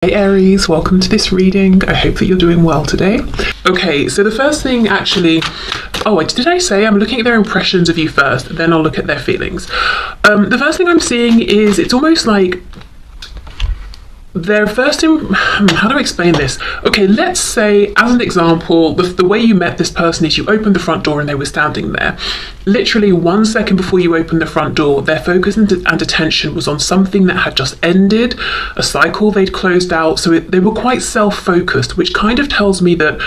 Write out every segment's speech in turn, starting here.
Hey Aries, welcome to this reading. I hope that you're doing well today. Okay, so the first thing actually, did I say I'm looking at their impressions of you first, then I'll look at their feelings. The first thing I'm seeing is it's almost like their first, how do I explain this? Okay, let's say, as an example, the way you met this person is you opened the front door and they were standing there. Literally 1 second before you opened the front door, their focus and attention was on something that had just ended, a cycle they'd closed out, so they were quite self-focused, which kind of tells me that,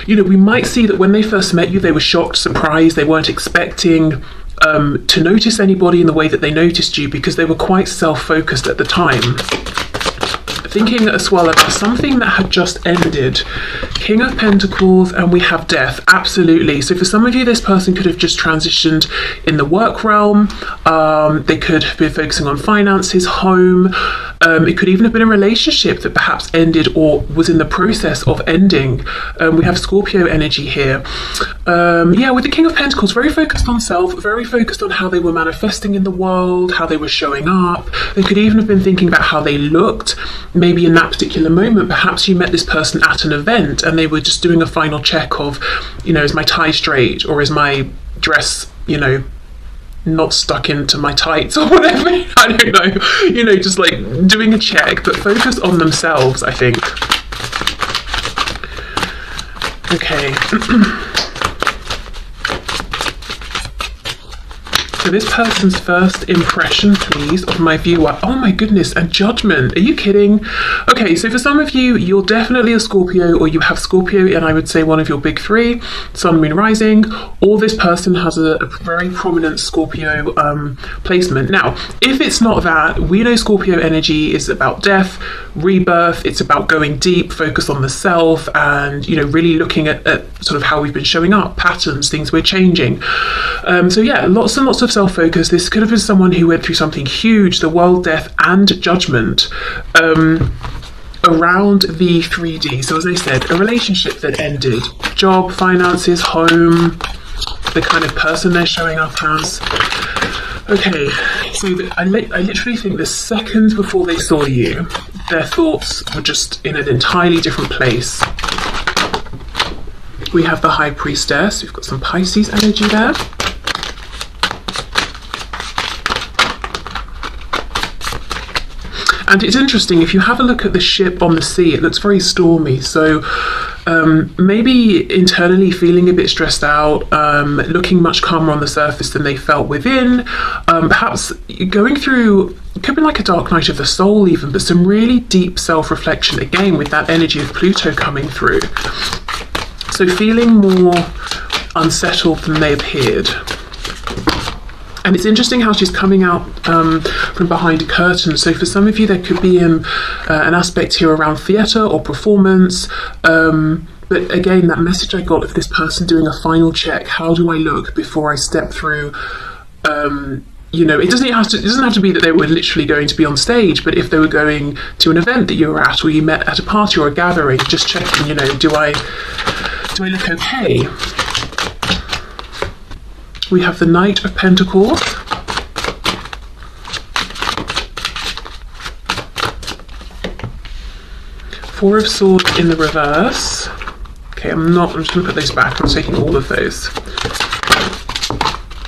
we might see that when they first met you, they were shocked, surprised, they weren't expecting to notice anybody in the way that they noticed you because they were quite self-focused at the time. Thinking as well about something that had just ended. King of Pentacles, and we have Death. Absolutely. So for some of you, this person could have just transitioned in the work realm. They could have been focusing on finances, home. It could even have been a relationship that perhaps ended or was in the process of ending. We have Scorpio energy here. With the King of Pentacles, very focused on self, very focused on how they were manifesting in the world, how they were showing up. They could even have been thinking about how they looked. Maybe in that particular moment, perhaps you met this person at an event and they were just doing a final check of, is my tie straight, or is my dress, not stuck into my tights or whatever. I don't know, just like doing a check, but focused on themselves, I think. Okay. So this person's first impression, please, of my viewer. Oh my goodness, and Judgment. Are you kidding? Okay, so for some of you, you're definitely a Scorpio, or you have Scorpio, and I would say one of your big three, Sun, Moon, Rising, or this person has a very prominent Scorpio placement. Now, if it's not that, we know Scorpio energy is about death, rebirth, it's about going deep, focus on the self, and, really looking at sort of how we've been showing up, patterns, things we're changing. So yeah, lots and lots of self-focus. This could have been someone who went through something huge, the world, death, and judgment, around the 3D. So as I said, a relationship that ended, job, finances, home, the kind of person they're showing up as. Okay, so I literally think the second before they saw you, their thoughts were just in an entirely different place. We have the High Priestess. We've got some Pisces energy there. And it's interesting, if you have a look at the ship on the sea, it looks very stormy. So maybe internally feeling a bit stressed out, looking much calmer on the surface than they felt within. Perhaps going through, it could be like a dark night of the soul even, but some really deep self-reflection, again, with that energy of Pluto coming through. So feeling more unsettled than they appeared. And it's interesting how she's coming out from behind a curtain. So for some of you, there could be an aspect here around theatre or performance. But again, that message I got of this person doing a final check. How do I look before I step through? It doesn't have to be that they were literally going to be on stage, but if they were going to an event that you were at, or you met at a party or a gathering, just checking, do I look okay? We have the Knight of Pentacles. Four of Swords in the reverse. Okay, I'm just going to put those back. I'm taking all of those.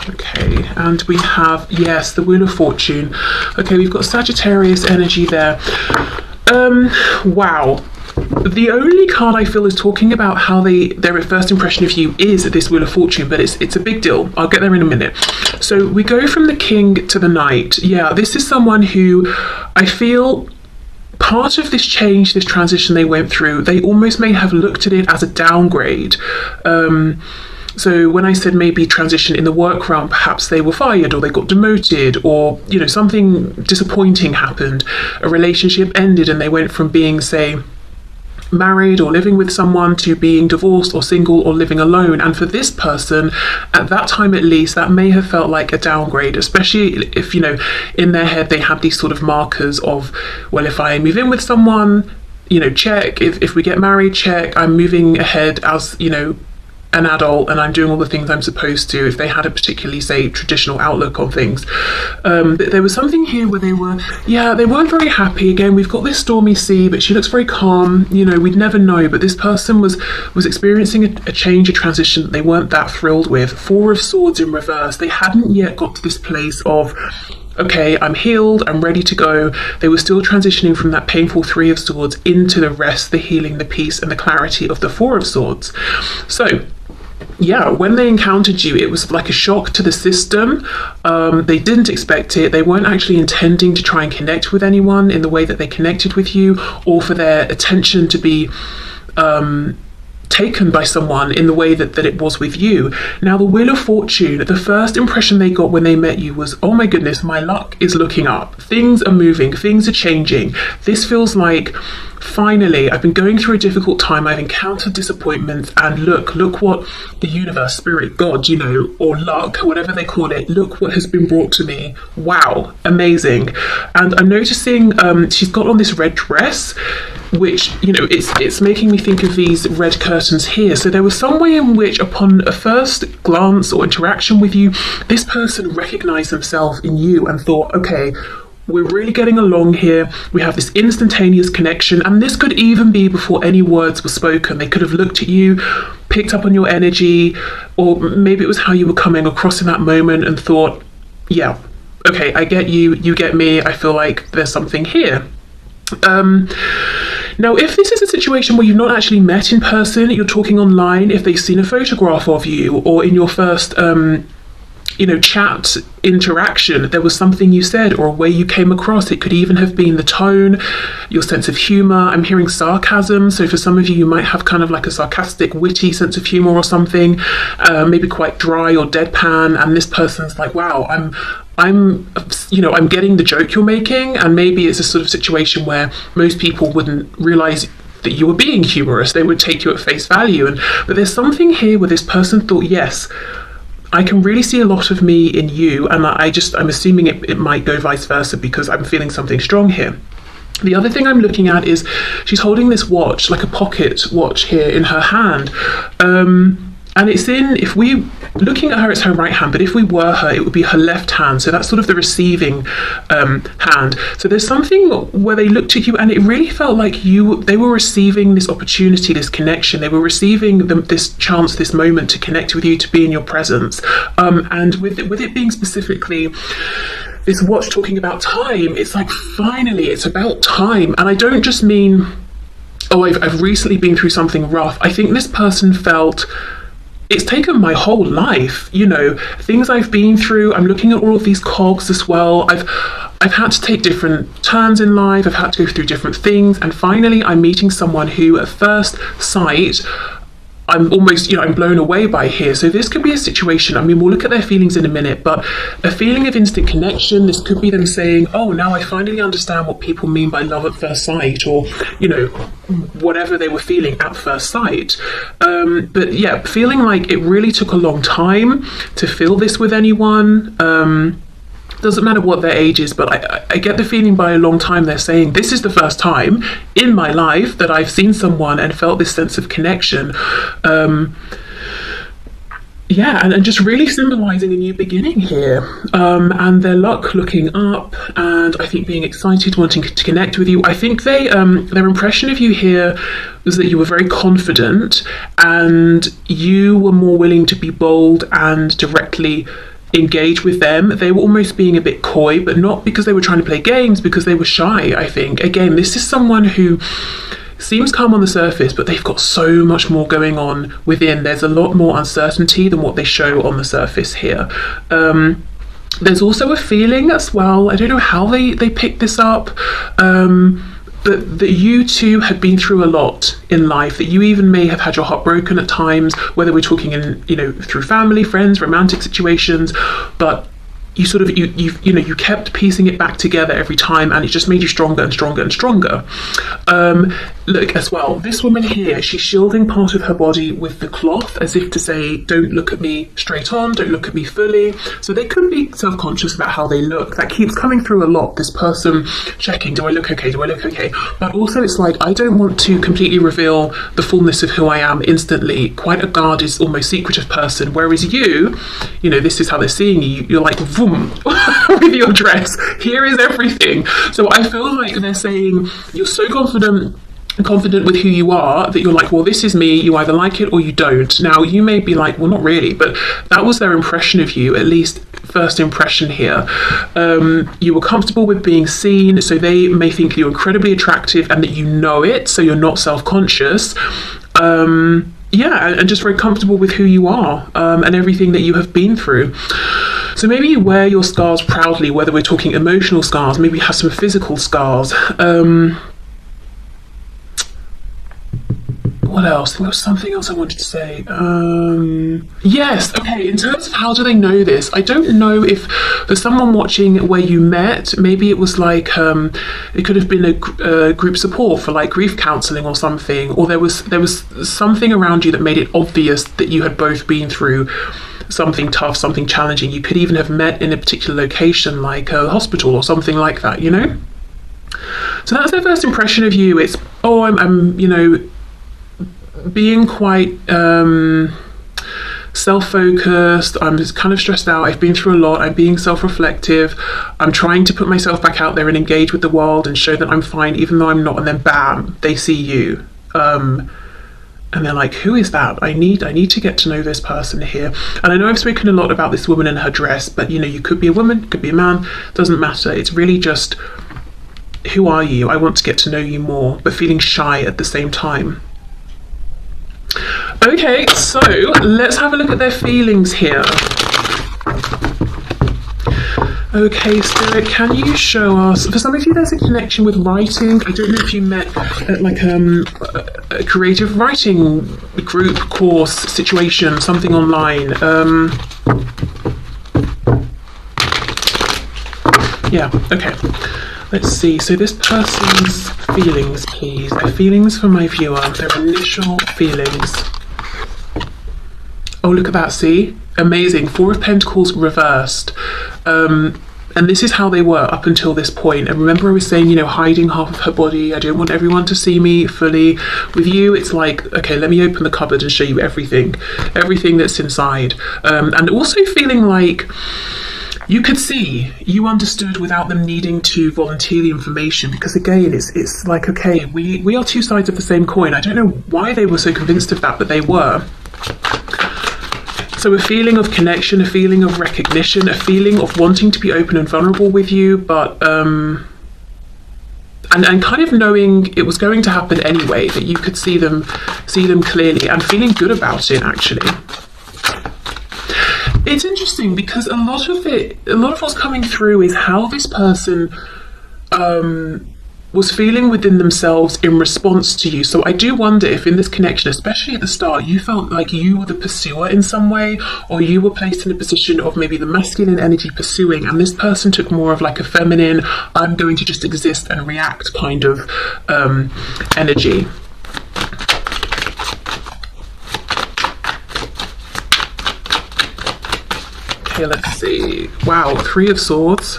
Okay, and we have, yes, the Wheel of Fortune. Okay, we've got Sagittarius energy there. Wow. The only card I feel is talking about how their first impression of you is this Wheel of Fortune, but it's a big deal. I'll get there in a minute. So we go from the King to the Knight. Yeah, this is someone who I feel part of this change, this transition they went through, they almost may have looked at it as a downgrade. So when I said maybe transition in the work realm, perhaps they were fired or they got demoted, or, something disappointing happened. A relationship ended and they went from being, say, married or living with someone to being divorced or single or living alone. And for this person, at that time at least, that may have felt like a downgrade, especially if, in their head they had these sort of markers of, well, if I move in with someone, check. If we get married, check. I'm moving ahead as, an adult and I'm doing all the things I'm supposed to, if they had a particularly, say, traditional outlook on things. There was something here where they weren't very happy. Again, we've got this stormy sea, but she looks very calm. You know, we'd never know, but this person was experiencing a change, a transition that they weren't that thrilled with. Four of Swords in reverse. They hadn't yet got to this place of, okay, I'm healed, I'm ready to go. They were still transitioning from that painful Three of Swords into the rest, the healing, the peace, and the clarity of the Four of Swords. So, yeah, when they encountered you, it was like a shock to the system. They didn't expect it. They weren't actually intending to try and connect with anyone in the way that they connected with you, or for their attention to be taken by someone in the way that it was with you. Now, the Wheel of Fortune, the first impression they got when they met you was, oh my goodness, my luck is looking up. Things are moving, things are changing. This feels like, finally, I've been going through a difficult time, I've encountered disappointments, and look what the universe, spirit, God, you know, or luck, whatever they call it, look what has been brought to me. Wow, amazing. And I'm noticing she's got on this red dress, which, you know, it's making me think of these red curtains here. So there was some way in which, upon a first glance or interaction with you, this person recognized themselves in you and thought, okay, we're really getting along here. We have this instantaneous connection, and this could even be before any words were spoken. They could have looked at you, picked up on your energy, or maybe it was how you were coming across in that moment and thought, yeah, okay, I get you, you get me, I feel like there's something here. Now, if this is a situation where you've not actually met in person, you're talking online, if they've seen a photograph of you, or in your first chat interaction, there was something you said or a way you came across. It could even have been the tone, your sense of humor. I'm hearing sarcasm, so for some of you might have kind of like a sarcastic, witty sense of humor or something, maybe quite dry or deadpan, and this person's like, wow, I'm getting the joke you're making. And maybe it's a sort of situation where most people wouldn't realize that you were being humorous. They would take you at face value. But there's something here where this person thought, yes, I can really see a lot of me in you, and I'm assuming it might go vice versa, because I'm feeling something strong here. The other thing I'm looking at is she's holding this watch, like a pocket watch here in her hand. And it's looking at her, it's her right hand, but if we were her, it would be her left hand. So that's sort of the receiving hand. So there's something where they looked at you and it really felt like they were receiving this opportunity, this connection. They were receiving this chance, this moment to connect with you, to be in your presence. And with it being specifically this watch talking about time, it's like, finally, it's about time. And I don't just mean, oh, I've recently been through something rough. I think this person felt, it's taken my whole life, you know, things I've been through. I'm looking at all of these cogs as well. I've had to take different turns in life. I've had to go through different things. And finally, I'm meeting someone who at first sight, I'm almost, I'm blown away by here. So this could be a situation, I mean, we'll look at their feelings in a minute, but a feeling of instant connection. This could be them saying, oh, now I finally understand what people mean by love at first sight, or, whatever they were feeling at first sight. But yeah, feeling like it really took a long time to feel this with anyone. Doesn't matter what their age is, but I get the feeling by a long time they're saying, this is the first time in my life that I've seen someone and felt this sense of connection. And just really symbolizing a new beginning here. And their luck looking up, and I think being excited, wanting to connect with you. I think their impression of you here was that you were very confident and you were more willing to be bold and directly engage with them. They were almost being a bit coy, but not because they were trying to play games, because they were shy, I think. Again, this is someone who seems calm on the surface, but they've got so much more going on within. There's a lot more uncertainty than what they show on the surface here. There's also a feeling as well, I don't know how they picked this up, that you two had been through a lot in life, that you even may have had your heart broken at times, whether we're talking in, through family, friends, romantic situations, but you sort of you kept piecing it back together every time, and it just made you stronger and stronger and stronger. Look as well, this woman here, she's shielding part of her body with the cloth, as if to say, don't look at me straight on, don't look at me fully. So they could be self-conscious about how they look. That keeps coming through a lot, this person checking, do I look okay, do I look okay? But also it's like, I don't want to completely reveal the fullness of who I am instantly. Quite a guarded, almost secretive person, whereas you know, this is how they're seeing you, you're like, boom, with your dress, here is everything. So I feel like they're saying, you're so confident with who you are that you're like, well, this is me, you either like it or you don't. Now you may be like, well, not really, but that was their impression of you, at least first impression here. You were comfortable with being seen, so they may think you're incredibly attractive and that you know it, so you're not self-conscious. Yeah, and just very comfortable with who you are, and everything that you have been through. So maybe you wear your scars proudly, whether we're talking emotional scars, maybe you have some physical scars. What else? There was something else I wanted to say. Yes, okay, in terms of how do they know this, I don't know if for someone watching where you met, maybe it was like, it could have been a group support for like grief counselling or something, or there was something around you that made it obvious that you had both been through something tough, something challenging. You could even have met in a particular location, like a hospital or something like that, you know? So that's their first impression of you. It's, oh, I'm you know, being quite self-focused, I'm just kind of stressed out, I've been through a lot, I'm being self-reflective, I'm trying to put myself back out there and engage with the world and show that I'm fine even though I'm not, and then bam, they see you. And they're like, who is that? I need to get to know this person here. And I know I've spoken a lot about this woman and her dress, but you know, you could be a woman, could be a man, doesn't matter. It's really just, who are you? I want to get to know you more, but feeling shy at the same time. Okay, so let's have a look at their feelings here. Okay, Spirit, can you show us, for some of you there's a connection with writing. I don't know if you met at like a creative writing group, course, situation, something online. Yeah, okay. Let's see, so this person's feelings, please. Their feelings for my viewer, their initial feelings. Oh, look at that, see? Amazing, 4 of Pentacles reversed. And this is how they were up until this point. And remember I was saying, you know, hiding half of her body. I don't want everyone to see me fully. With you, it's like, okay, let me open the cupboard and show you everything that's inside. And also feeling like you could see, you understood without them needing to volunteer the information, because again, it's like, okay, we are two sides of the same coin. I don't know why they were so convinced of that, but they were. So a feeling of connection, a feeling of recognition, a feeling of wanting to be open and vulnerable with you, but and kind of knowing it was going to happen anyway, that you could see them clearly, and feeling good about it actually. It's interesting because a lot of what's coming through is how this person was feeling within themselves in response to you. So I do wonder if in this connection, especially at the start, you felt like you were the pursuer in some way, or you were placed in a position of maybe the masculine energy pursuing, and this person took more of like a feminine, I'm going to just exist and react kind of energy. Okay, let's see. Wow, 3 of Swords.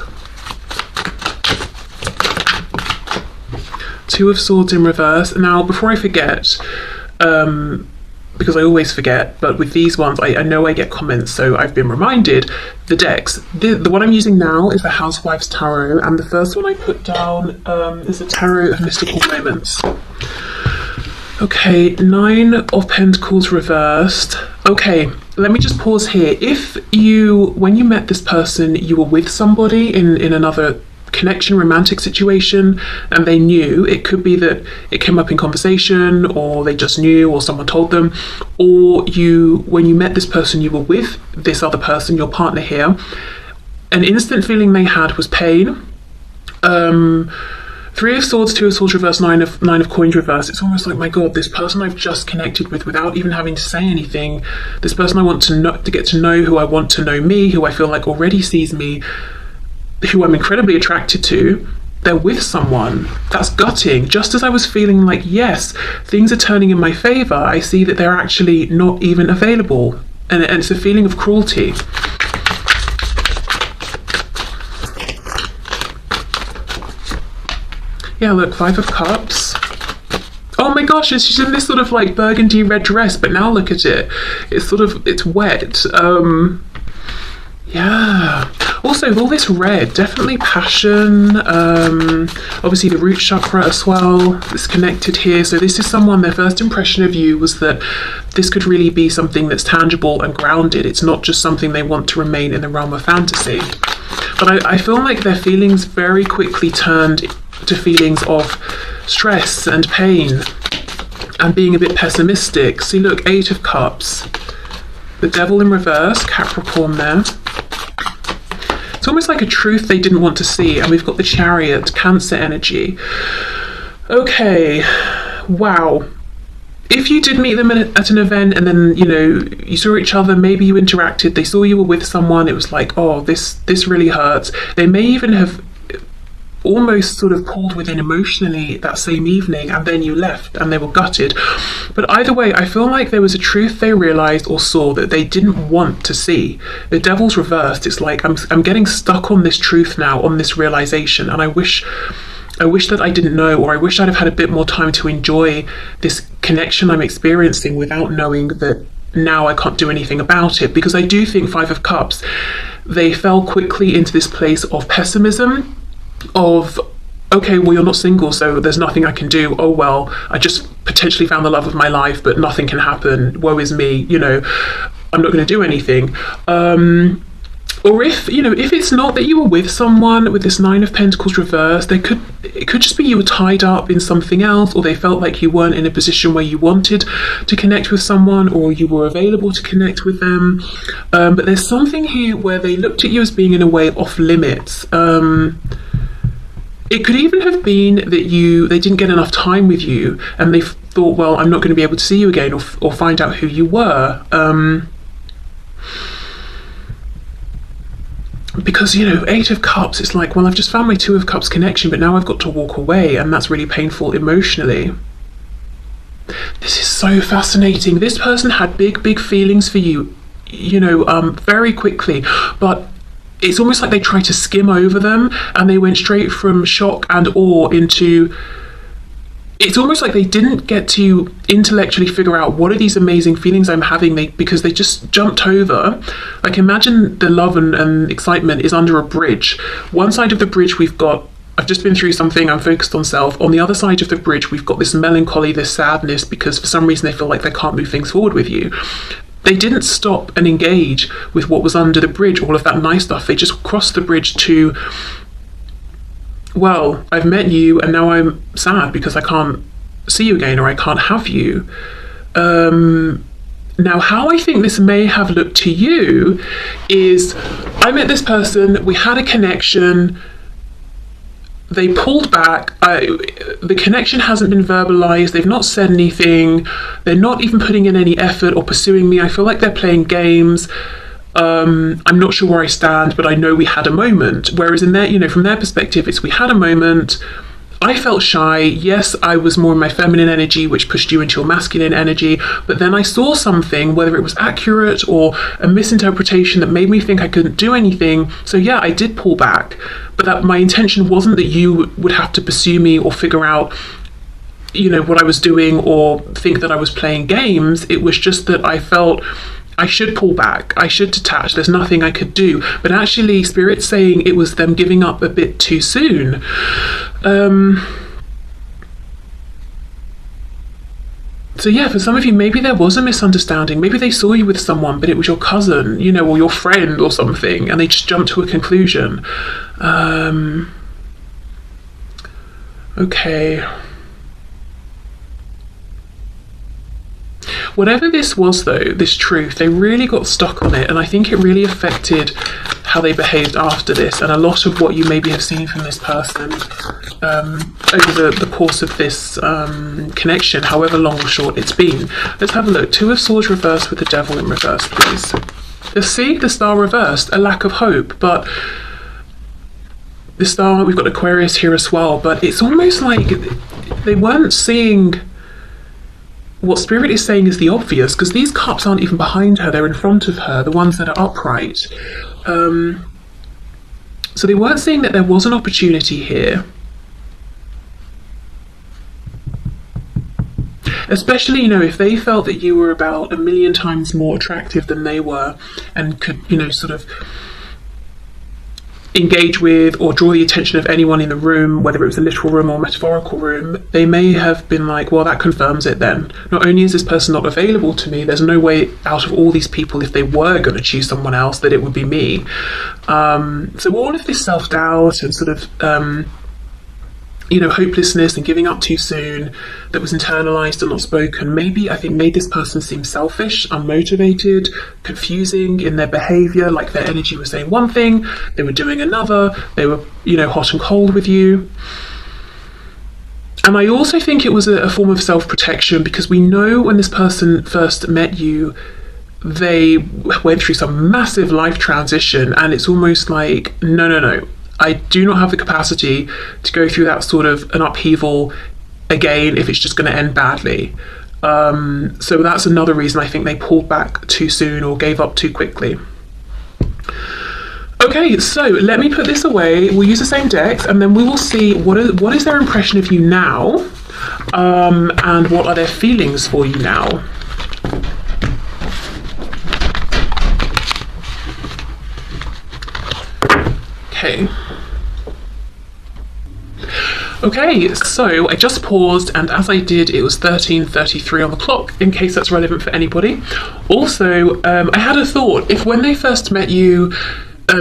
2 of Swords in reverse. Now, before I forget, because I always forget, but with these ones, I know I get comments, so I've been reminded, the decks. The one I'm using now is the Housewife's Tarot, and the first one I put down is the Tarot of Mystical Moments. Okay, 9 of Pentacles reversed. Okay, let me just pause here. If you, when you met this person, you were with somebody in another connection, romantic situation, and they knew, it could be that it came up in conversation, or they just knew, or someone told them, or you, when you met this person, you were with this other person, your partner here, an instant feeling they had was pain, Three of Swords, Two of Swords reverse, Nine of Coins reverse. It's almost like, my God, this person I've just connected with without even having to say anything. This person I want to know, to get to know, who I want to know me, who I feel like already sees me, who I'm incredibly attracted to. They're with someone. That's gutting. Just as I was feeling like, yes, things are turning in my favor, I see that they're actually not even available. And it's a feeling of cruelty. Yeah, look, Five of Cups. Oh my gosh, she's in this sort of like burgundy red dress, but now look at it. It's sort of, it's wet. Yeah. Also, with all this red, definitely passion. Obviously the root chakra as well. It's connected here. So this is someone, their first impression of you was that this could really be something that's tangible and grounded. It's not just something they want to remain in the realm of fantasy. But I feel like their feelings very quickly turned to feelings of stress and pain and being a bit pessimistic. See, look, Eight of Cups. The Devil in reverse, Capricorn there. It's almost like a truth they didn't want to see. And we've got the Chariot, Cancer energy. Okay, wow. If you did meet them at an event and then, you know, you saw each other, maybe you interacted, they saw you were with someone, it was like, oh, this really hurts. They may even have almost sort of pulled within emotionally that same evening, and then you left and they were gutted. But either way, I feel like there was a truth they realized or saw that they didn't want to see. The Devil's reversed. It's like, I'm getting stuck on this truth now, on this realization, and I wish that I didn't know, or I wish I'd have had a bit more time to enjoy this connection I'm experiencing without knowing that now I can't do anything about it. Because I do think Five of Cups, they fell quickly into this place of pessimism, of, okay, well, you're not single, so there's nothing I can do. Oh, well, I just potentially found the love of my life, but nothing can happen. Woe is me, you know, I'm not going to do anything. Or if, you know, if it's not that you were with someone with this Nine of Pentacles reversed, it could just be you were tied up in something else, or they felt like you weren't in a position where you wanted to connect with someone, or you were available to connect with them. But there's something here where they looked at you as being in a way off limits. It could even have been that they didn't get enough time with you, and they thought, well, I'm not going to be able to see you again, or find out who you were. Because, you know, Eight of Cups, it's like, well, I've just found my Two of Cups connection, but now I've got to walk away, and that's really painful emotionally. This is so fascinating. This person had big feelings for you, you know, very quickly, but it's almost like they tried to skim over them, and they went straight from shock and awe into, it's almost like they didn't get to intellectually figure out what are these amazing feelings I'm having, because they just jumped over. Like, imagine the love and excitement is under a bridge. One side of the bridge we've got, I've just been through something, I'm focused on self. On the other side of the bridge we've got this melancholy, this sadness, because for some reason they feel like they can't move things forward with you. They didn't stop and engage with what was under the bridge, all of that nice stuff. They just crossed the bridge to, well, I've met you and now I'm sad because I can't see you again, or I can't have you. Now, how I think this may have looked to you is, I met this person, we had a connection, they pulled back, the connection hasn't been verbalized, they've not said anything, they're not even putting in any effort or pursuing me. I feel like they're playing games. I'm not sure where I stand, but I know we had a moment. Whereas in their, you know, from their perspective, it's we had a moment, I felt shy. Yes, I was more in my feminine energy, which pushed you into your masculine energy. But then I saw something, whether it was accurate or a misinterpretation, that made me think I couldn't do anything. So yeah, I did pull back. But that my intention wasn't that you would have to pursue me or figure out, you know, what I was doing or think that I was playing games. It was just that I felt I should pull back, I should detach, there's nothing I could do. But actually, Spirit's saying it was them giving up a bit too soon. So yeah, for some of you, maybe there was a misunderstanding. Maybe they saw you with someone, but it was your cousin, you know, or your friend or something, and they just jumped to a conclusion. Okay. Whatever this was, though, this truth, they really got stuck on it, and I think it really affected how they behaved after this, and a lot of what you maybe have seen from this person over the course of this connection, however long or short it's been. Let's have a look. Two of Swords reversed with the Devil in reverse, please. Let's see, the Star reversed, a lack of hope, but the Star, we've got Aquarius here as well, but it's almost like they weren't seeing what Spirit is saying is the obvious, because these cups aren't even behind her, they're in front of her, the ones that are upright. So they weren't seeing that there was an opportunity here. Especially, you know, if they felt that you were about 1,000,000 times more attractive than they were and could, you know, sort of engage with or draw the attention of anyone in the room, whether it was a literal room or metaphorical room, they may have been like, well, that confirms it then. Not only is this person not available to me, there's no way out of all these people, if they were going to choose someone else, that it would be me. So all of this self-doubt and sort of you know, hopelessness and giving up too soon that was internalized and not spoken, maybe, I think, made this person seem selfish, unmotivated, confusing in their behavior, like their energy was saying one thing, they were doing another, they were, you know, hot and cold with you. And I also think it was a form of self-protection, because we know when this person first met you, they went through some massive life transition, and it's almost like, no, I do not have the capacity to go through that sort of an upheaval again if it's just going to end badly. So that's another reason I think they pulled back too soon or gave up too quickly. Okay, so let me put this away. We'll use the same decks, and then we will see what is their impression of you now, and what are their feelings for you now. Okay, so I just paused, and as I did, it was 13:33 on the clock, in case that's relevant for anybody. Also, I had a thought. If when they first met you,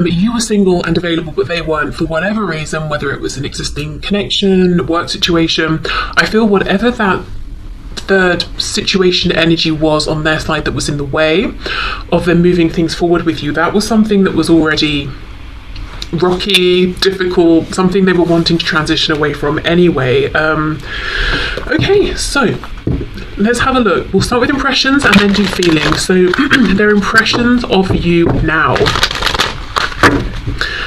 you were single and available, but they weren't for whatever reason, whether it was an existing connection, work situation, I feel whatever that third situation energy was on their side that was in the way of them moving things forward with you, that was something that was already rocky, difficult, something they were wanting to transition away from anyway. Okay, so let's have a look. We'll start with impressions and then do feelings. So their impressions of you now.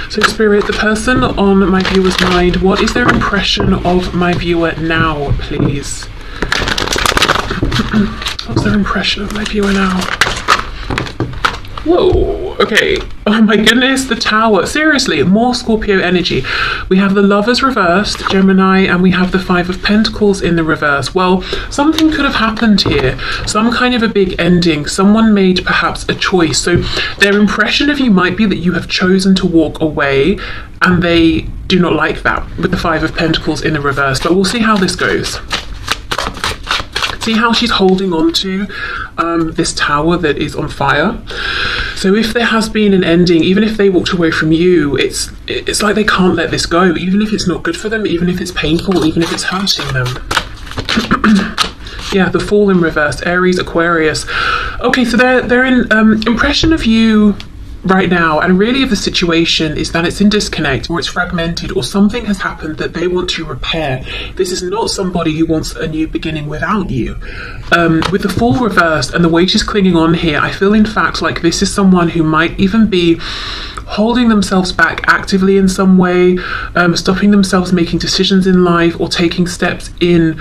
So Spirit, the person on my viewer's mind, what is their impression of my viewer now, please? What's their impression of my viewer now? Whoa, okay. Oh my goodness, the Tower. Seriously, more Scorpio energy. We have the Lovers reversed, Gemini, and we have the Five of Pentacles in the reverse. Well, something could have happened here. Some kind of a big ending. Someone made perhaps a choice. So their impression of you might be that you have chosen to walk away, and they do not like that with the Five of Pentacles in the reverse. But we'll see how this goes. See how she's holding on to this Tower that is on fire. So if there has been an ending, even if they walked away from you, it's like they can't let this go, even if it's not good for them, even if it's painful, even if it's hurting them. Yeah, the Fool in reverse, Aries, Aquarius. Okay, so they're in impression of you right now, and really of the situation, is that it's in disconnect, or it's fragmented, or something has happened that they want to repair. This is not somebody who wants a new beginning without you. With the Fool reversed and the way she's clinging on here, I feel in fact like this is someone who might even be holding themselves back actively in some way, stopping themselves making decisions in life, or taking steps in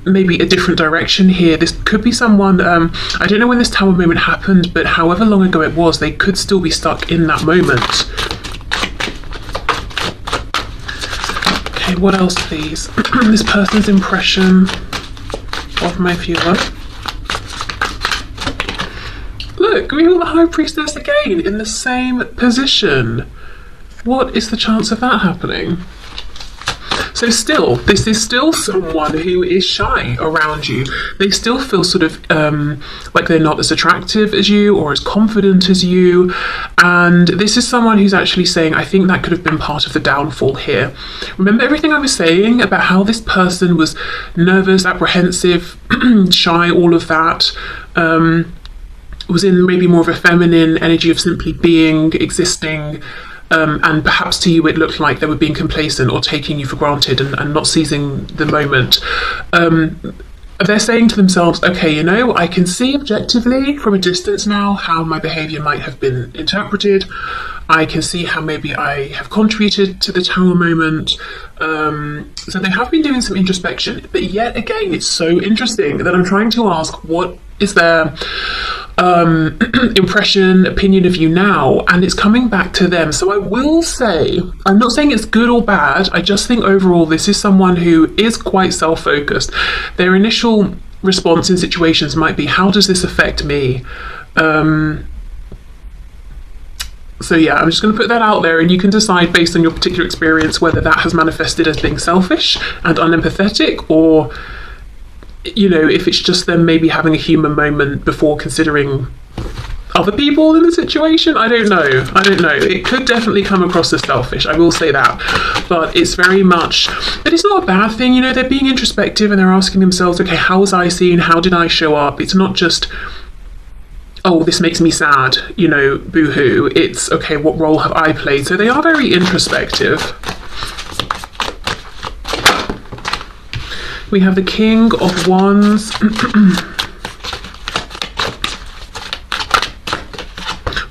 maybe a different direction here. This could be someone, I don't know when this Tower moment happened, but however long ago it was, they could still be stuck in that moment. Okay, what else please? This person's impression of my viewer. Look, we have the High Priestess again in the same position. What is the chance of that happening? So still, this is still someone who is shy around you. They still feel sort of like they're not as attractive as you or as confident as you. And this is someone who's actually saying, I think that could have been part of the downfall here. Remember everything I was saying about how this person was nervous, apprehensive, shy, all of that. Was in maybe more of a feminine energy of simply being, existing, and perhaps to you it looked like they were being complacent or taking you for granted and not seizing the moment. They're saying to themselves, okay, you know, I can see objectively from a distance now how my behaviour might have been interpreted. I can see how maybe I have contributed to the Tower moment. So they have been doing some introspection, but yet again, it's so interesting that I'm trying to ask, what is their impression, opinion of you now? And it's coming back to them. So I will say, I'm not saying it's good or bad, I just think overall this is someone who is quite self-focused. Their initial response in situations might be, how does this affect me? So yeah, I'm just going to put that out there, and you can decide based on your particular experience whether that has manifested as being selfish and unempathetic, or, you know, if it's just them maybe having a human moment before considering other people in the situation. I don't know. It could definitely come across as selfish, I will say that. But it's very much, but it's not a bad thing, you know, they're being introspective and they're asking themselves, okay, how was I seen? How did I show up? It's not just, oh, this makes me sad, you know, boo-hoo. It's, okay, what role have I played? So they are very introspective. We have the King of Wands.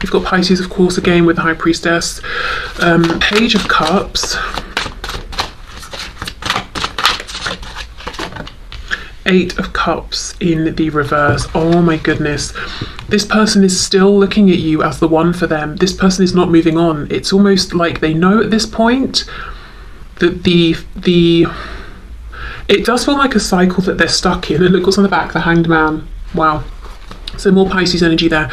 We've got Pisces, of course, again with the High Priestess. Page of Cups. Eight of Cups in the reverse. Oh my goodness. This person is still looking at you as the one for them. This person is not moving on. It's almost like they know at this point that it does feel like a cycle that they're stuck in. And look what's on the back, the Hanged Man. Wow. So more Pisces energy there.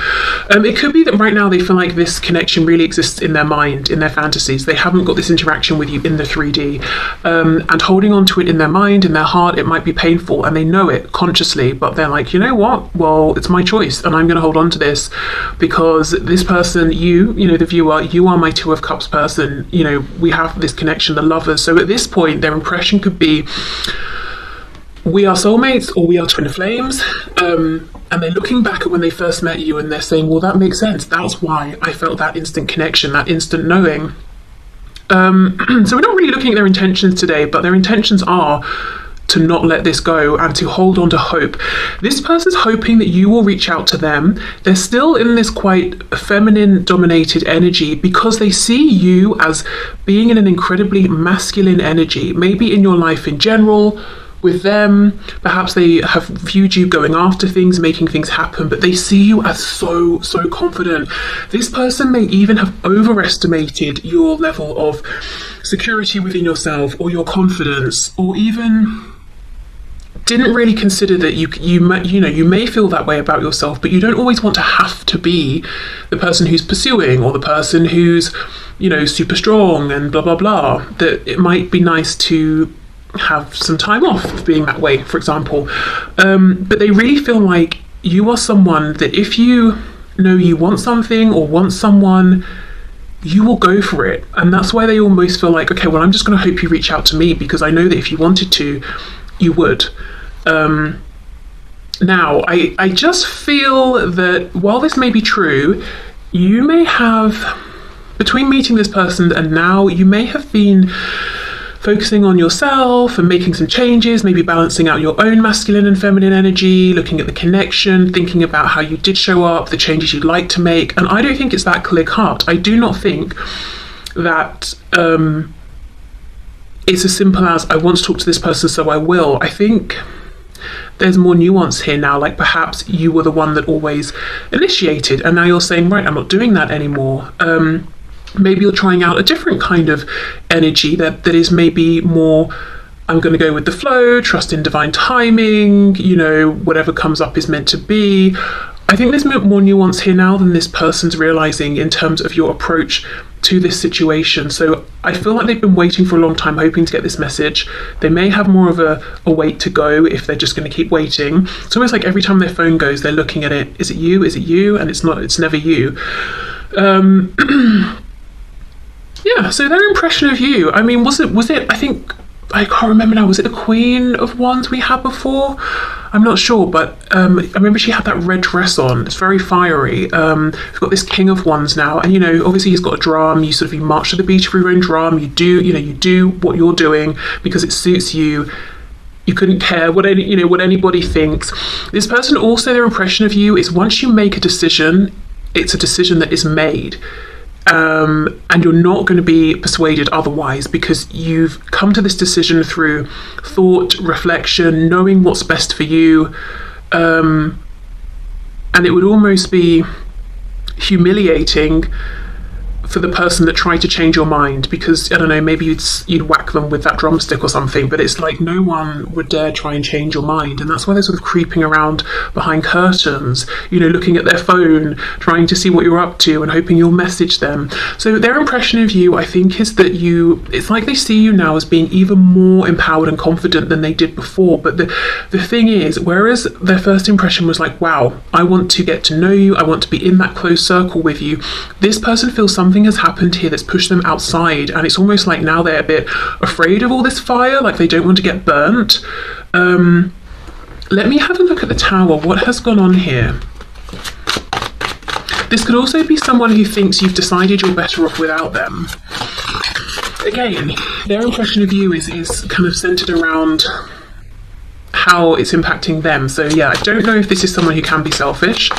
It could be that right now they feel like this connection really exists in their mind, in their fantasies. They haven't got this interaction with you in the 3D. And holding on to it in their mind, in their heart, it might be painful, and they know it consciously, but they're like, you know what? Well, it's my choice, and I'm going to hold on to this because this person, you know, the viewer, you are my Two of Cups person. You know, we have this connection, the lovers. So at this point, their impression could be, we are soulmates or we are twin flames. And they're looking back at when they first met you and they're saying, well, that makes sense. That's why I felt that instant connection, that instant knowing. So we're not really looking at their intentions today, but their intentions are to not let this go and to hold on to hope. This person's hoping that you will reach out to them. They're still in this quite feminine dominated energy because they see you as being in an incredibly masculine energy, maybe in your life in general. With them, perhaps they have viewed you going after things, making things happen, but they see you as so confident. This person may even have overestimated your level of security within yourself or your confidence, or even didn't really consider that you may feel that way about yourself, but you don't always want to have to be the person who's pursuing or the person who's, you know, super strong and blah blah blah. That it might be nice to have some time off of being that way, for example. But they really feel like you are someone that if you know you want something or want someone, you will go for it. And that's why they almost feel like, okay, well, I'm just going to hope you reach out to me because I know that if you wanted to, you would. Now, I just feel that while this may be true, you may have, between meeting this person and now, you may have been focusing on yourself and making some changes, maybe balancing out your own masculine and feminine energy, looking at the connection, thinking about how you did show up, the changes you'd like to make. And I don't think it's that clear cut. I do not think that it's as simple as I want to talk to this person, so I will. I think there's more nuance here now, like perhaps you were the one that always initiated and now you're saying, right, I'm not doing that anymore. Maybe you're trying out a different kind of energy that is maybe more, I'm going to go with the flow, trust in divine timing, you know, whatever comes up is meant to be. I think there's more nuance here now than this person's realizing in terms of your approach to this situation. So I feel like they've been waiting for a long time, hoping to get this message. They may have more of a wait to go if they're just going to keep waiting. It's almost like every time their phone goes, they're looking at it. Is it you? Is it you? And it's not, it's never you. Yeah, so their impression of you, I mean, was it, I think I can't remember now, was it the Queen of Wands we had before? I'm not sure, but I remember she had that red dress on. It's very fiery. We've got this King of Wands now, and obviously he's got a drum. You march to the beat of your own drum. You do what you're doing because it suits you. You couldn't care what anybody thinks. This person also, their impression of you is once you make a decision, it's a decision that is made. And you're not going to be persuaded otherwise because you've come to this decision through thought, reflection, knowing what's best for you. And it would almost be humiliating for the person that tried to change your mind because, I don't know, maybe you'd whack them with that drumstick or something, but it's like no one would dare try and change your mind. And that's why they're sort of creeping around behind curtains, looking at their phone, trying to see what you're up to and hoping you'll message them. So their impression of you, I think, is that it's like they see you now as being even more empowered and confident than they did before. But the thing is, whereas their first impression was like, wow, I want to get to know you, I want to be in that close circle with you, this person feels something has happened here that's pushed them outside, and it's almost like now they're a bit afraid of all this fire, like they don't want to get burnt. Let me have a look at the Tower. What has gone on here? This could also be someone who thinks you've decided you're better off without them. Again, their impression of you is kind of centered around how it's impacting them. So yeah, I don't know if this is someone who can be selfish,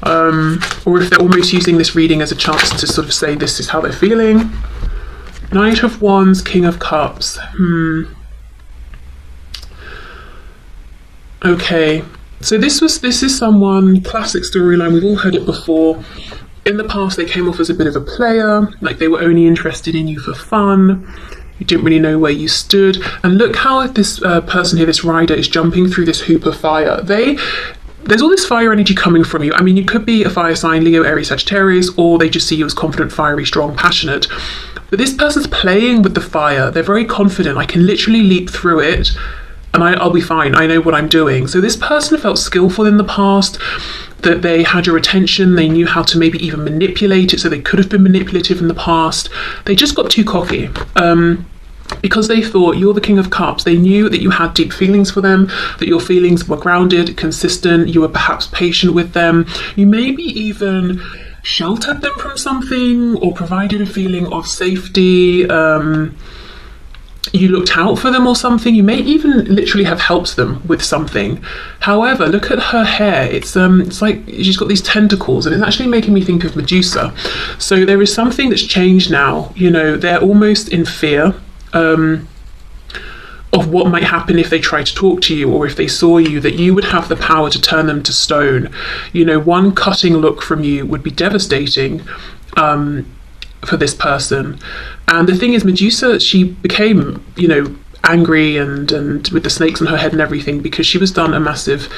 or if they're almost using this reading as a chance to sort of say this is how they're feeling. Knight of Wands, King of Cups. Okay, so this is someone, classic storyline, we've all heard it before. In the past they came off as a bit of a player, like they were only interested in you for fun. You didn't really know where you stood. And look how this person here, this rider, is jumping through this hoop of fire. There's all this fire energy coming from you. I mean, you could be a fire sign, Leo, Aries, Sagittarius, or they just see you as confident, fiery, strong, passionate. But this person's playing with the fire. They're very confident. I can literally leap through it and I'll be fine. I know what I'm doing. So this person felt skillful in the past, that they had your attention, they knew how to maybe even manipulate it, so they could have been manipulative in the past. They just got too cocky. Because they thought you're the King of Cups. They knew that you had deep feelings for them, that your feelings were grounded, consistent, you were perhaps patient with them. You maybe even sheltered them from something or provided a feeling of safety. You looked out for them or something. You may even literally have helped them with something. However, look at her hair. It's like she's got these tentacles, and it's actually making me think of Medusa. So there is something that's changed now. They're almost in fear of what might happen if they try to talk to you, or if they saw you, that you would have the power to turn them to stone. One cutting look from you would be devastating for this person. And the thing is, Medusa, she became, angry and with the snakes on her head and everything because she was done a massive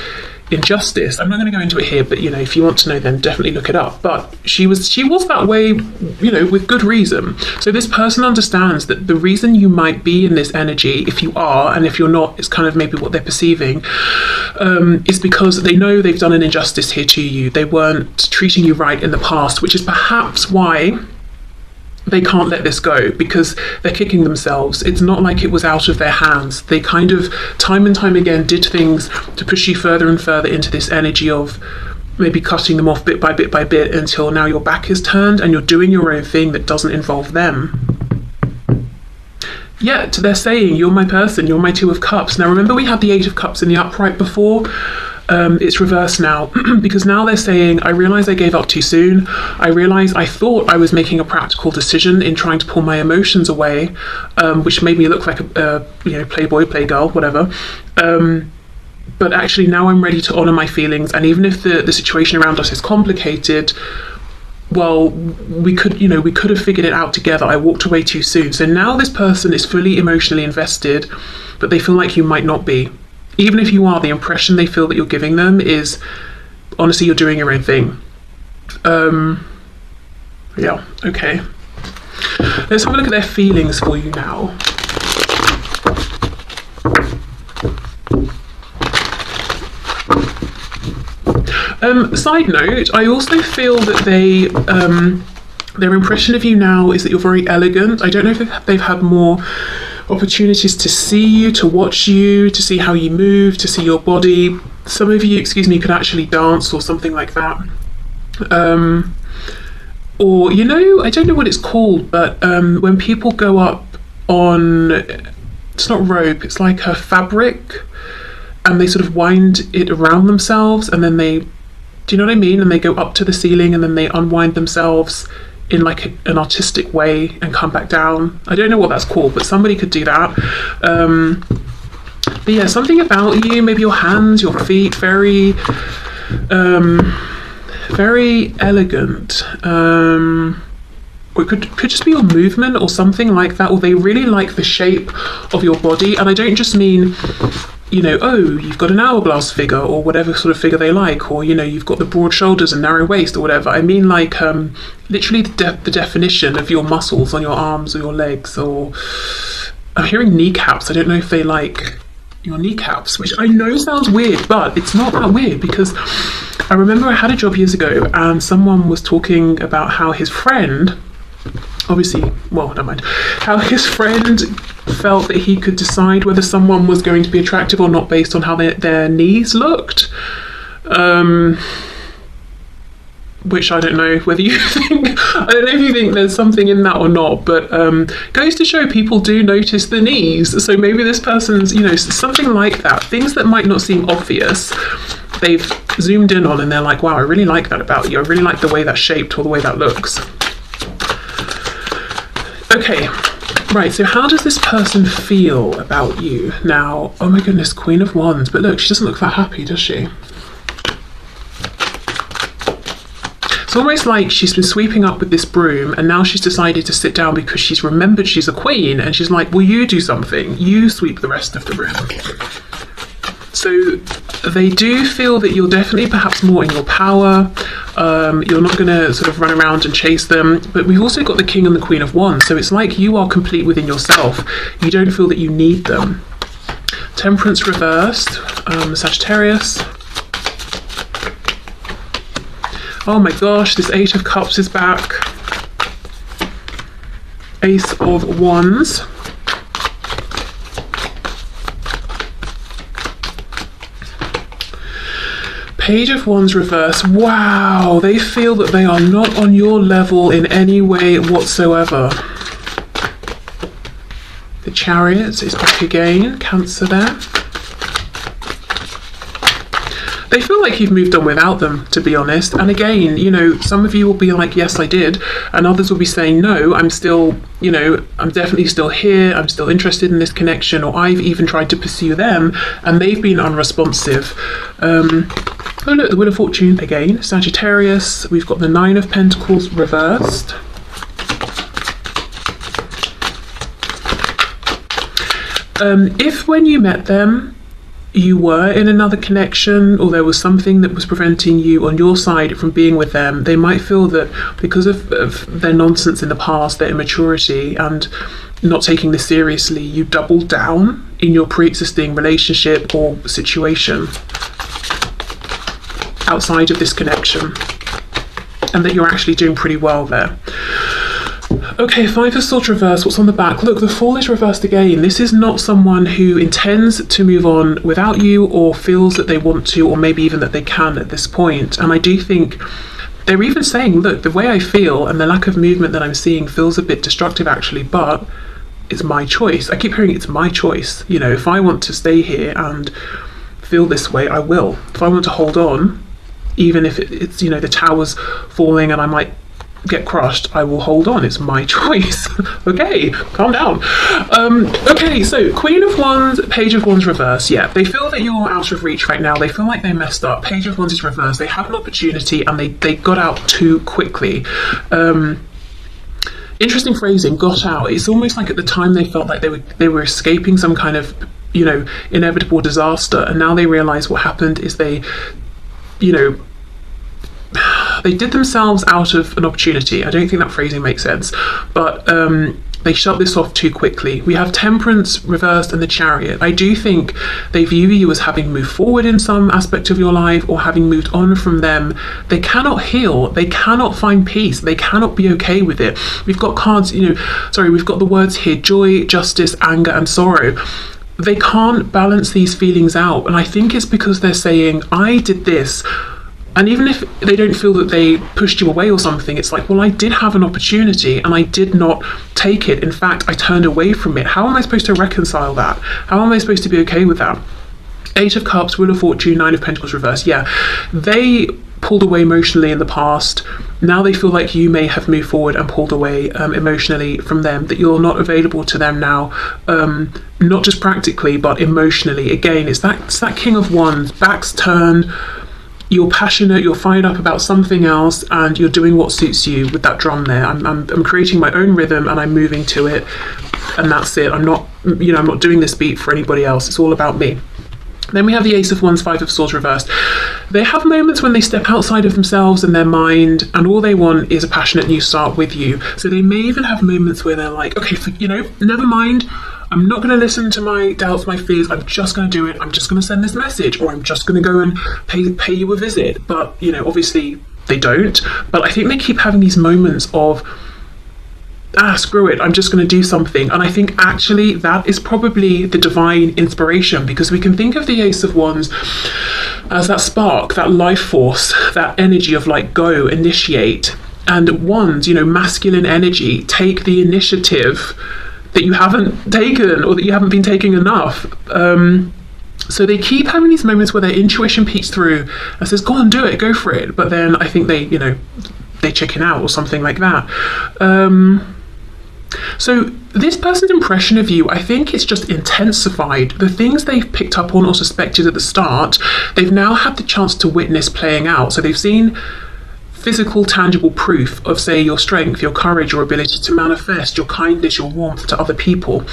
injustice. I'm not going to go into it here, but if you want to know, then definitely look it up. But she was that way, with good reason. So this person understands that the reason you might be in this energy, if you are, and if you're not, it's kind of maybe what they're perceiving, is because they know they've done an injustice here to you. They weren't treating you right in the past, which is perhaps why they can't let this go, because they're kicking themselves. It's not like it was out of their hands. They kind of time and time again did things to push you further and further into this energy of maybe cutting them off bit by bit by bit until now your back is turned and you're doing your own thing that doesn't involve them. Yet they're saying, you're my person, you're my Two of Cups. Now remember, we had the Eight of Cups in the upright before. It's reversed now because now they're saying, I realise I gave up too soon. I realise I thought I was making a practical decision in trying to pull my emotions away, which made me look like a playboy, playgirl, whatever. But actually now I'm ready to honour my feelings, and even if the situation around us is complicated, well, we could have figured it out together. I walked away too soon. So now this person is fully emotionally invested, but they feel like you might not be. Even if you are, the impression they feel that you're giving them is, honestly, you're doing your own thing. Yeah, okay. Let's have a look at their feelings for you now. Side note, I also feel that their impression of you now is that you're very elegant. I don't know if they've had more opportunities to see you, to watch you, to see how you move, to see your body. Some of you, could actually dance or something like that. Or, I don't know what it's called, but when people go up on, it's not rope, it's like a fabric, and they sort of wind it around themselves, and then do you know what I mean? And they go up to the ceiling, and then they unwind themselves in like an artistic way and come back down. I don't know what that's called, but somebody could do that. But yeah, something about you, maybe your hands, your feet, very elegant. Or it could just be your movement or something like that, or they really like the shape of your body. And I don't just mean, oh, you've got an hourglass figure or whatever sort of figure they like, or, you've got the broad shoulders and narrow waist or whatever. I mean like literally the definition of your muscles on your arms or your legs, or I'm hearing kneecaps. I don't know if they like your kneecaps, which I know sounds weird, but it's not that weird, because I remember I had a job years ago and someone was talking about how his friend, how his friend felt that he could decide whether someone was going to be attractive or not based on how their knees looked. Which I don't know whether you think, I don't know if you think there's something in that or not, but goes to show people do notice the knees. So maybe this person's, something like that. Things that might not seem obvious, they've zoomed in on and they're like, wow, I really like that about you. I really like the way that's shaped or the way that looks. Okay, right, so how does this person feel about you now? Oh my goodness, Queen of Wands. But look, she doesn't look that happy, does she? It's almost like she's been sweeping up with this broom and now she's decided to sit down because she's remembered she's a queen, and she's like, well, you do something. You sweep the rest of the room. So they do feel that you're definitely perhaps more in your power. You're not going to sort of run around and chase them. But we've also got the King and the Queen of Wands. So it's like you are complete within yourself. You don't feel that you need them. Temperance reversed, Sagittarius. Oh my gosh, this Eight of Cups is back. Ace of Wands. Page of Wands reverse. Wow, they feel that they are not on your level in any way whatsoever. The Chariot is back again, Cancer there. They feel like you've moved on without them, to be honest. And again, some of you will be like, yes, I did. And others will be saying, no, I'm still, I'm definitely still here. I'm still interested in this connection. Or I've even tried to pursue them and they've been unresponsive. Oh look, the Wheel of Fortune again, Sagittarius. We've got the Nine of Pentacles reversed. If when you met them, you were in another connection, or there was something that was preventing you on your side from being with them, they might feel that because of their nonsense in the past, their immaturity, and not taking this seriously, you doubled down in your pre-existing relationship or situation outside of this connection, and that you're actually doing pretty well there. Okay, Five of Swords reversed. What's on the back? Look, the Fool is reversed again. This is not someone who intends to move on without you, or feels that they want to, or maybe even that they can at this point. And I do think they're even saying, look, the way I feel and the lack of movement that I'm seeing feels a bit destructive actually, but it's my choice. I keep hearing it's my choice. If I want to stay here and feel this way, I will. If I want to hold on, even if it's the tower's falling and I might get crushed, I will hold on. It's my choice. Okay, calm down. Okay, so Queen of Wands, Page of Wands reverse. Yeah, they feel that you're out of reach right now. They feel like they messed up. Page of Wands is reversed. They have an opportunity and they got out too quickly. Interesting phrasing, got out. It's almost like at the time they felt like they were escaping some kind of inevitable disaster, and now they realize what happened is they did themselves out of an opportunity. I don't think that phrasing makes sense, but they shut this off too quickly. We have Temperance reversed and the Chariot. I do think they view you as having moved forward in some aspect of your life or having moved on from them. They cannot heal. They cannot find peace. They cannot be okay with it. We've got cards, we've got the words here: joy, justice, anger, and sorrow. They can't balance these feelings out. And I think it's because they're saying, I did this. And even if they don't feel that they pushed you away or something, it's like, well, I did have an opportunity and I did not take it. In fact, I turned away from it. How am I supposed to reconcile that? How am I supposed to be okay with that? 8 of Cups, Wheel of Fortune, 9 of Pentacles reversed. Yeah, they pulled away emotionally in the past. Now they feel like you may have moved forward and pulled away emotionally from them, that you're not available to them now, not just practically, but emotionally. Again, it's that King of Wands, back's turned. You're passionate, you're fired up about something else, and you're doing what suits you with that drum there. I'm creating my own rhythm and I'm moving to it, and that's it. I'm not doing this beat for anybody else. It's all about me. Then we have the Ace of Wands, 5 of Swords reversed. They have moments when they step outside of themselves and their mind, and all they want is a passionate new start with you. So they may even have moments where they're like, okay, never mind. I'm not going to listen to my doubts, my fears. I'm just going to do it. I'm just going to send this message, or I'm just going to go and pay you a visit. But, obviously they don't. But I think they keep having these moments of, screw it, I'm just going to do something. And I think actually that is probably the divine inspiration, because we can think of the Ace of Wands as that spark, that life force, that energy of like, go, initiate. And Wands, masculine energy, take the initiative that you haven't taken, or that you haven't been taking enough. So they keep having these moments where their intuition peeks through and says, go on, do it, go for it. But then I think they chicken out or something like that. So this person's impression of you, I think it's just intensified. The things they've picked up on or suspected at the start, they've now had the chance to witness playing out. So they've seen physical, tangible proof of, say, your strength, your courage, your ability to manifest, your kindness, your warmth to other people.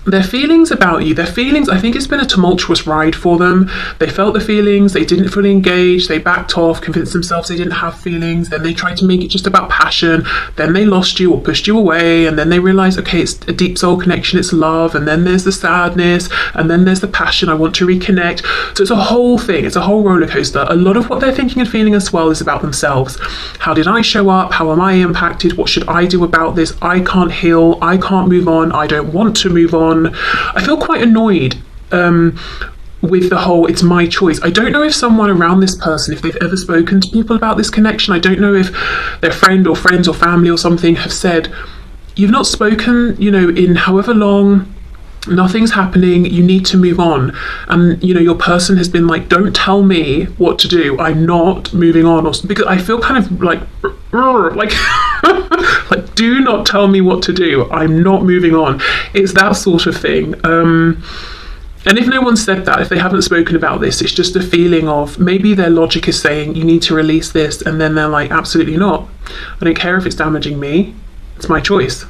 Their feelings about you, I think it's been a tumultuous ride for them. They felt the feelings, they didn't fully engage, they backed off, convinced themselves they didn't have feelings, then they tried to make it just about passion, then they lost you or pushed you away, and then they realized, okay, it's a deep soul connection, it's love, and then there's the sadness, and then there's the passion, I want to reconnect. So it's a whole thing, it's a whole roller coaster. A lot of what they're thinking and feeling as well is about themselves. How did I show up? How am I impacted? What should I do about this? I can't heal, I can't move on, I don't want to move on. I feel quite annoyed with the whole it's my choice. I don't know if someone around this person, if they've ever spoken to people about this connection, I don't know if their friend or friends or family or something have said, you've not spoken, in however long, nothing's happening, you need to move on. And your person has been like, don't tell me what to do, I'm not moving on. Or because I feel kind of like like, do not tell me what to do, I'm not moving on. It's that sort of thing. And if no one said that, if they haven't spoken about this, it's just a feeling of maybe their logic is saying you need to release this, and then they're like, absolutely not, I don't care if it's damaging me, it's my choice.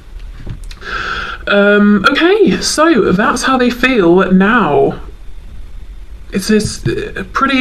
Okay, so that's how they feel now. It's this pretty